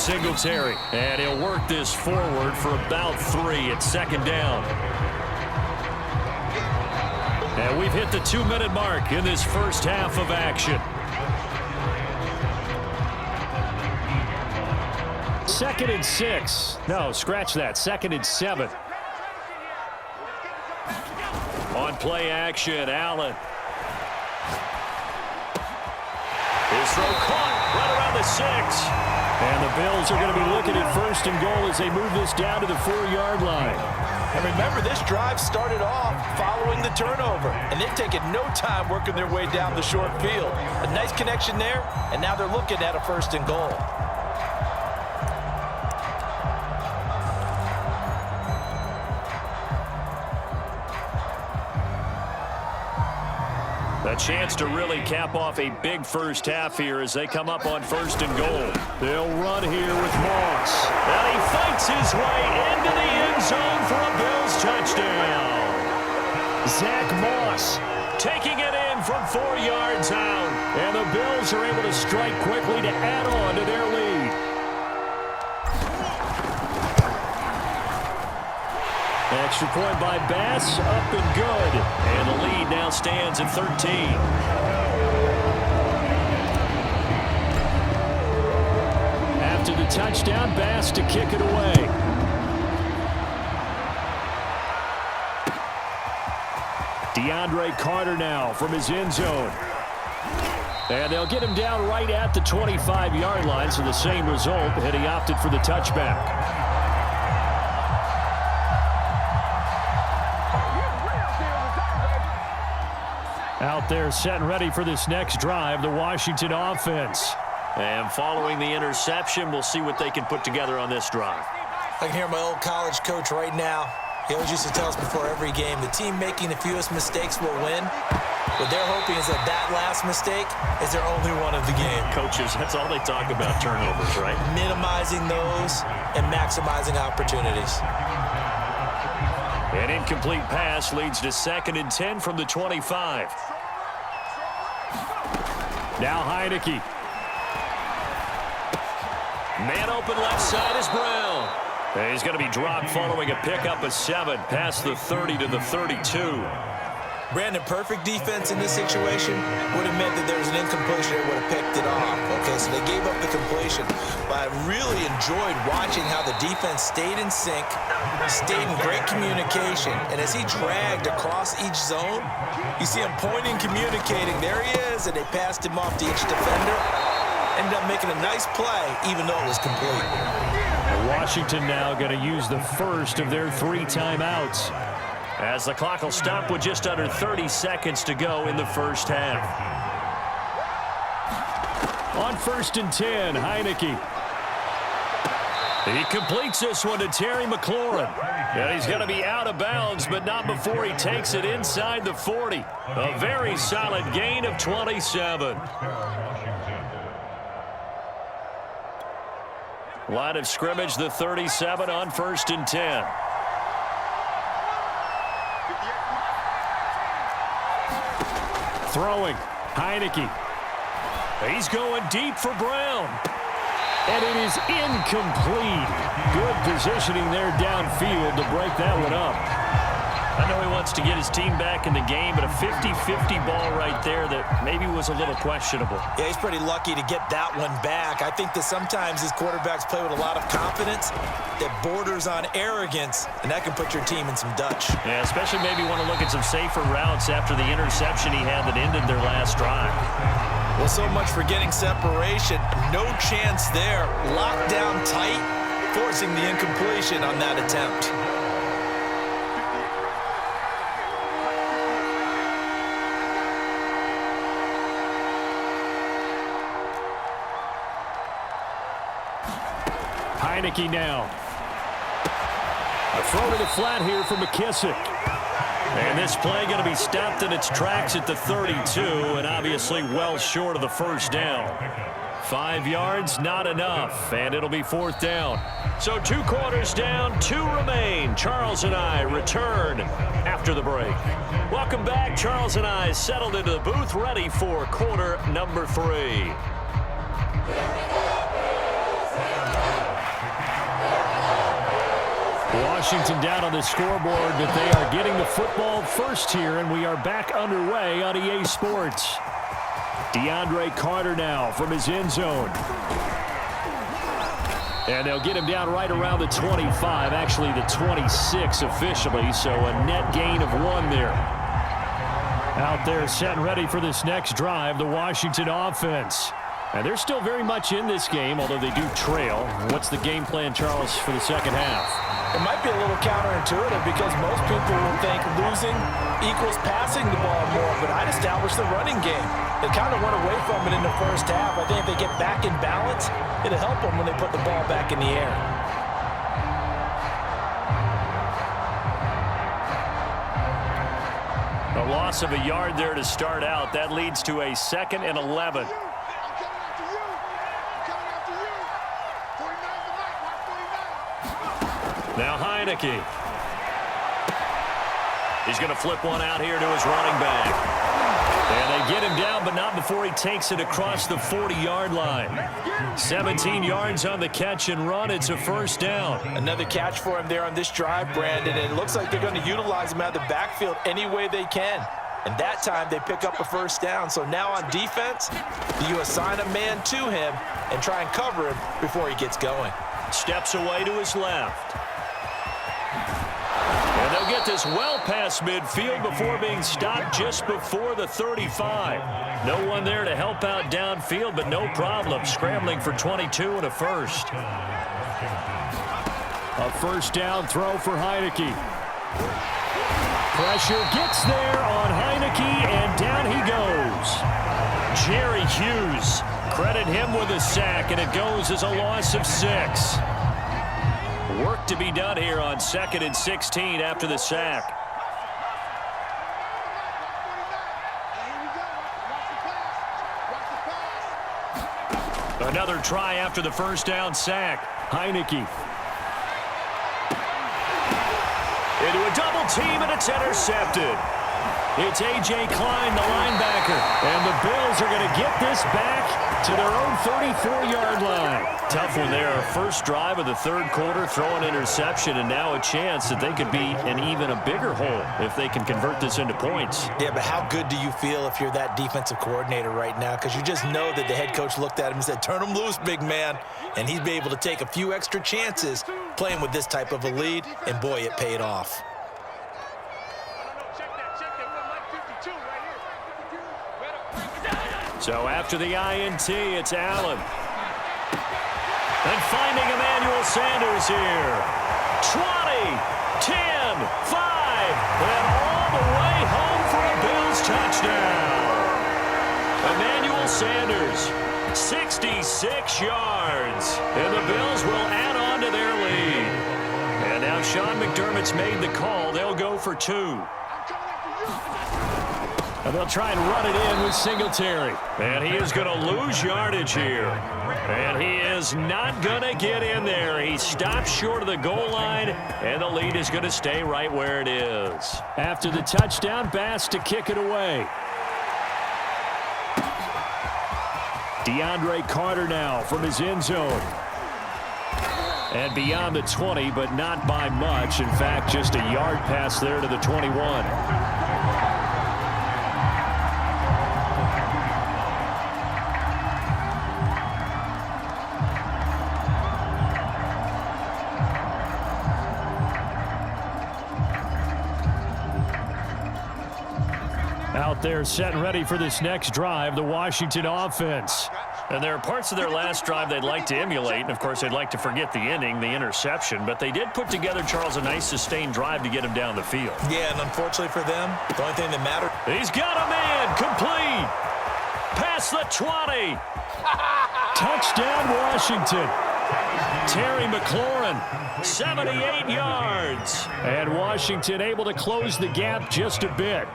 Singletary. And he'll work this forward for about 3 at second down. And we've hit the 2-minute mark in this first half of action. Second and 6. No, scratch that. Second and 7. On play action, Allen. His throw caught right around the 6. And the Bills are going to be looking at first and goal as they move this down to the 4-yard line. And remember, this drive started off following the turnover, and they've taken no time working their way down the short field. A nice connection there, and now they're looking at a first and goal. A chance to really cap off a big first half here as they come up on first and goal. They'll run here with Moss. And he fights his way into the end zone for a Bills touchdown. Zach Moss taking it in from 4 yards out. And the Bills are able to strike quickly to add on to their lead. Extra point by Bass, up and good. And the lead now stands at 13. After the touchdown, Bass to kick it away. DeAndre Carter now from his end zone. And they'll get him down right at the 25-yard line, so the same result, and he opted for the touchback. Out there set and ready for this next drive, the Washington offense. And following the interception, we'll see what they can put together on this drive. I can hear my old college coach right now. He always used to tell us before every game, the team making the fewest mistakes will win. What they're hoping is that that last mistake is their only one of the game. Coaches, that's all they talk about, turnovers, right? Minimizing those and maximizing opportunities. An incomplete pass leads to 2nd and 10 from the 25. Now Heineke. Man open left side is Brown. And he's going to be dropped following a pickup of 7 past the 30 to the 32. Brandon, perfect defense in this situation would have meant that there was an incompletion that would have picked it off. Okay, so they gave up the completion. But I really enjoyed watching how the defense stayed in sync, stayed in great communication. And as he dragged across each zone, you see him pointing, communicating. There he is, and they passed him off to each defender. Ended up making a nice play, even though it was complete. Washington now going to use the first of their 3 timeouts, as the clock will stop with just under 30 seconds to go in the first half. On 1st and 10, Heineke. He completes this one to Terry McLaurin. And he's going to be out of bounds, but not before he takes it inside the 40. A very solid gain of 27. Line of scrimmage, the 37 on 1st and 10. Throwing, Heineke. He's going deep for Brown. And it is incomplete. Good positioning there downfield to break that one up. I know he wants to get his team back in the game, but a 50-50 ball right there that maybe was a little questionable. Yeah, he's pretty lucky to get that one back. I think that sometimes these quarterbacks play with a lot of confidence that borders on arrogance, and that can put your team in some Dutch. Yeah, especially maybe want to look at some safer routes after the interception he had that ended their last drive. Well, so much for getting separation. No chance there. Locked down tight, forcing the incompletion on that attempt. Heineke now. A throw to the flat here for McKissick. And this play going to be stopped in its tracks at the 32, and obviously well short of the first down. 5 yards, not enough, and it'll be 4th down. So 2 quarters down, 2 remain. Charles and I return after the break. Welcome back. Charles and I settled into the booth, ready for quarter number 3. Washington down on the scoreboard, but they are getting the football first here, and we are back underway on EA Sports. DeAndre Carter now from his end zone. And they'll get him down right around the 25, actually the 26 officially, so a net gain of 1 there. Out there set and ready for this next drive, the Washington offense. And they're still very much in this game, although they do trail. What's the game plan, Charles, for the second half? It might be a little counterintuitive because most people will think losing equals passing the ball more, but I'd establish the running game. They kind of went away from it in the first half. I think if they get back in balance, it'll help them when they put the ball back in the air. A loss of a yard there to start out. That leads to a 2nd and 11. Now Heineke. He's going to flip one out here to his running back. And they get him down, but not before he takes it across the 40-yard line. 17 yards on the catch and run. It's a first down. Another catch for him there on this drive, Brandon. And it looks like they're going to utilize him out of the backfield any way they can. And that time they pick up a first down. So now on defense, you assign a man to him and try and cover him before he gets going. Steps away to his left. And they'll get this well past midfield before being stopped just before the 35. No one there to help out downfield, but no problem. Scrambling for 22 and a first. A first down throw for Heineke. Pressure gets there on Heineke, and down he goes. Jerry Hughes, credit him with a sack, and it goes as a loss of 6. Work to be done here on 2nd and 16 after the sack. Another try after the first down sack. Heineke. Into a double team, and it's intercepted. It's A.J. Klein, the linebacker. And the Bills are going to get this back to their own 34-yard line. Tough one there. First drive of the third quarter, throw an interception, and now a chance that they could be in even a bigger hole if they can convert this into points. Yeah, but how good do you feel if you're that defensive coordinator right now? Because you just know that the head coach looked at him and said, turn him loose, big man. And he'd be able to take a few extra chances playing with this type of a lead, and boy, it paid off. So after the INT, it's Allen. And finding Emmanuel Sanders here. 20, 10, 5, and all the way home for a Bills touchdown. Emmanuel Sanders, 66 yards. And the Bills will add on to their lead. And now Sean McDermott's made the call. They'll go for 2. And they'll try and run it in with Singletary. And he is going to lose yardage here. And he is not going to get in there. He stops short of the goal line, and the lead is going to stay right where it is. After the touchdown, Bass to kick it away. DeAndre Carter now from his end zone. And beyond the 20, but not by much. In fact, just a yard pass there to the 21. Out there set and ready for this next drive, the Washington offense. And there are parts of their last drive they'd like to emulate, and of course they'd like to forget the ending, the interception, but they did put together, Charles, a nice sustained drive to get him down the field. Yeah, and unfortunately for them, the only thing that mattered. He's got a man, complete, past the 20. Touchdown, Washington. Terry McLaurin, 78 yards. And Washington able to close the gap just a bit.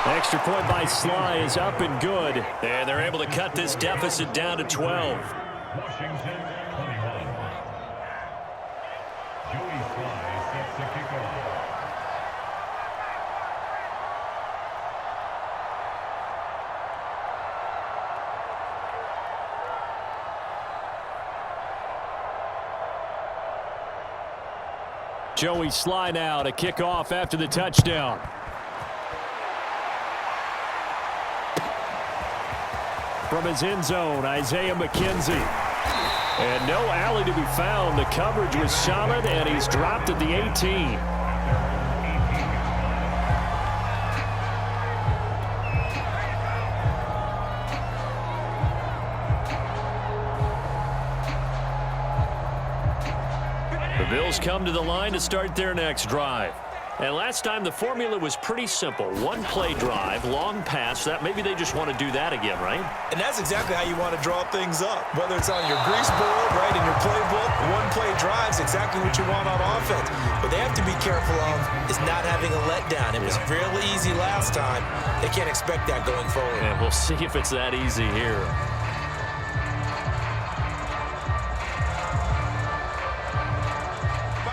Extra point by Sly is up and good. And they're able to cut this deficit down to 12. Washington 21. Joey Sly sets the kickoff. Joey Sly now to kick off after the touchdown. From his end zone, Isaiah McKenzie. And no alley to be found. The coverage was solid, and he's dropped at the 18. The Bills come to the line to start their next drive. And last time the formula was pretty simple. One play drive, long pass. That maybe they just want to do that again, right? And that's exactly how you want to draw things up. Whether it's on your grease board, right, in your playbook, one play drive's exactly what you want on offense. What they have to be careful of is not having a letdown. It was real easy last time. They can't expect that going forward. And we'll see if it's that easy here.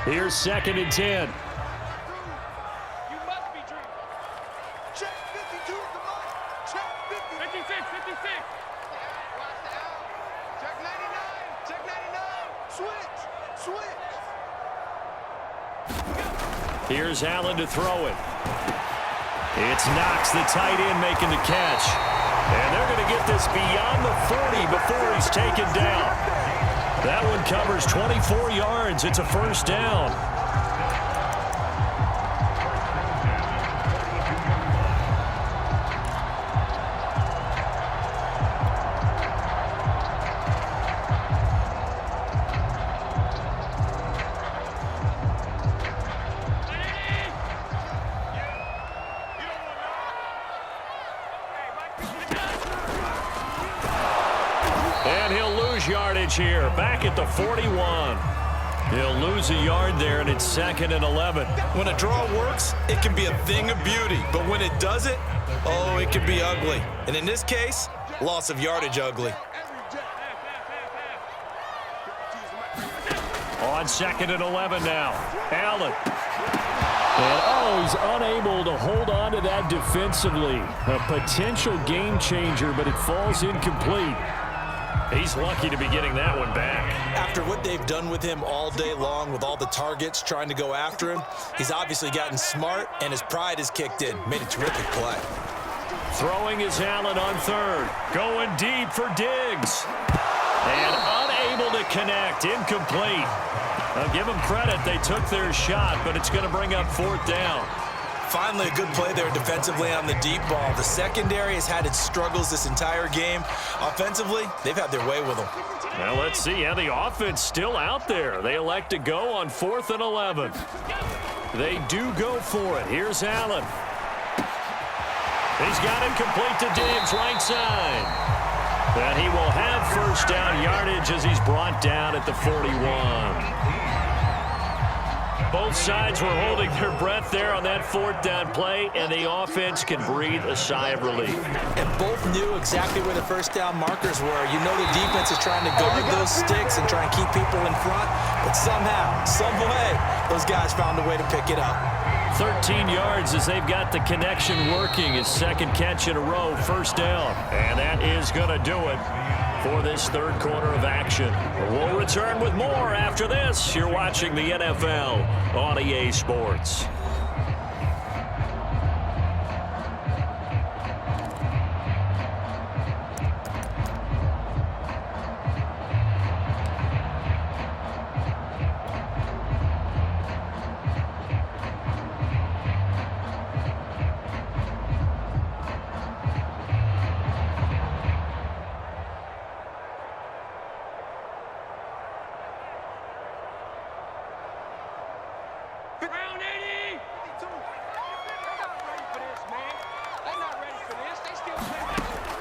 Here's 2nd and 10. Here's Allen to throw it. It's Knox, the tight end, making the catch. And they're going to get this beyond the 40 before he's taken down. That one covers 24 yards. It's a first down. And he'll lose yardage here, back at the 41. He'll lose a yard there, and it's 2nd and 11. When a draw works, it can be a thing of beauty. But when it doesn't, oh, it can be ugly. And in this case, loss of yardage ugly. On 2nd and 11 now. Allen. And, oh, he's unable to hold on to that defensively. A potential game changer, but it falls incomplete. He's lucky to be getting that one back. After what they've done with him all day long with all the targets trying to go after him, he's obviously gotten smart, and his pride has kicked in. Made a terrific play. Throwing is Allen on 3rd. Going deep for Diggs. And unable to connect. Incomplete. I'll give them credit. They took their shot, but it's going to bring up 4th down. Finally, a good play there defensively on the deep ball. The secondary has had its struggles this entire game. Offensively, they've had their way with them. Now let's see how the offense still out there. They elect to go on 4th and 11. They do go for it. Here's Allen. He's got it complete to Diggs, right side. And he will have first down yardage as he's brought down at the 41. Both sides were holding their breath there on that 4th down play, and the offense can breathe a sigh of relief. And both knew exactly where the first down markers were. You know the defense is trying to guard those sticks and try and keep people in front, but somehow, some way, those guys found a way to pick it up. 13 yards as they've got the connection working. His 2nd catch in a row, first down. And that is going to do it for this 3rd quarter of action. We'll return with more after this. You're watching the NFL on EA Sports.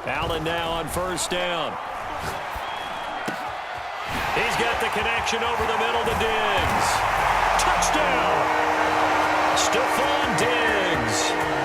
Allen now on first down. He's got the connection over the middle to Diggs. Touchdown! Stephon Diggs.